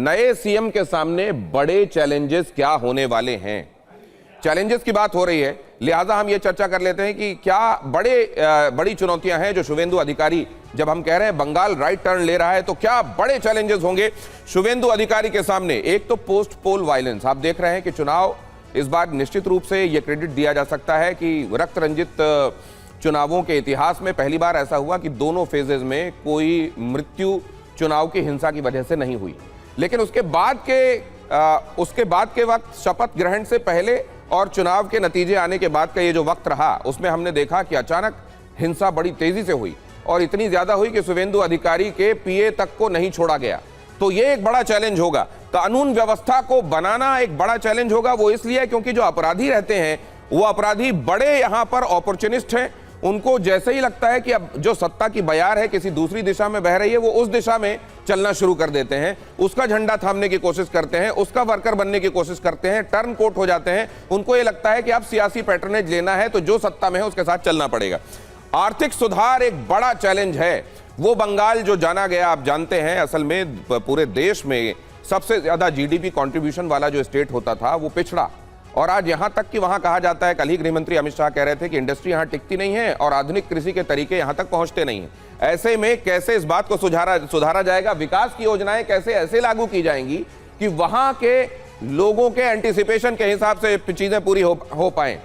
नए सीएम के सामने बड़े चैलेंजेस क्या होने वाले हैं। चैलेंजेस की बात हो रही है, लिहाजा हम ये चर्चा कर लेते हैं कि क्या बड़ी चुनौतियां हैं जो शुवेंदु अधिकारी, जब हम कह रहे हैं बंगाल राइट टर्न ले रहा है, तो क्या बड़े चैलेंजेस होंगे शुवेंदु अधिकारी के सामने। एक तो पोस्ट पोल वायलेंस, आप देख रहे हैं कि चुनाव इस बार निश्चित रूप से यह क्रेडिट दिया जा सकता है कि रक्त रंजित चुनावों के इतिहास में पहली बार ऐसा हुआ कि दोनों फेजेज में कोई मृत्यु चुनाव की हिंसा की वजह से नहीं हुई। लेकिन उसके बाद के वक्त, शपथ ग्रहण से पहले और चुनाव के नतीजे आने के बाद का ये जो वक्त रहा, उसमें हमने देखा कि अचानक हिंसा बड़ी तेजी से हुई और इतनी ज्यादा हुई कि शुवेंदु अधिकारी के पीए तक को नहीं छोड़ा गया। तो ये एक बड़ा चैलेंज होगा। कानून व्यवस्था को बनाना एक बड़ा चैलेंज होगा। वो इसलिए क्योंकि जो अपराधी रहते हैं वो अपराधी बड़े यहां पर अपॉर्चुनिस्ट हैं। उनको जैसे ही लगता है कि अब जो सत्ता की बयार है किसी दूसरी दिशा में बह रही है, वो उस दिशा में चलना शुरू कर देते हैं, उसका झंडा थामने की कोशिश करते हैं, उसका वर्कर बनने की कोशिश करते हैं, टर्न कोट हो जाते हैं। उनको ये लगता है कि अब सियासी पैटर्नेज लेना है तो जो सत्ता में है उसके साथ चलना पड़ेगा। आर्थिक सुधार एक बड़ा चैलेंज है। वो बंगाल जो जाना गया, आप जानते हैं, असल में पूरे देश में सबसे ज्यादा जीडीपी कंट्रीब्यूशन वाला जो स्टेट होता था वो पिछड़ा, और आज यहां तक कि वहां कहा जाता है, कल ही गृह मंत्री अमित शाह कह रहे थे कि इंडस्ट्री यहां टिकती नहीं है और आधुनिक कृषि के तरीके यहां तक पहुंचते नहीं हैं। ऐसे में कैसे इस बात को सुधारा जाएगा, विकास की योजनाएं कैसे ऐसे लागू की जाएंगी कि वहां के लोगों के एंटीसिपेशन के हिसाब से चीजें पूरी हो पाएं।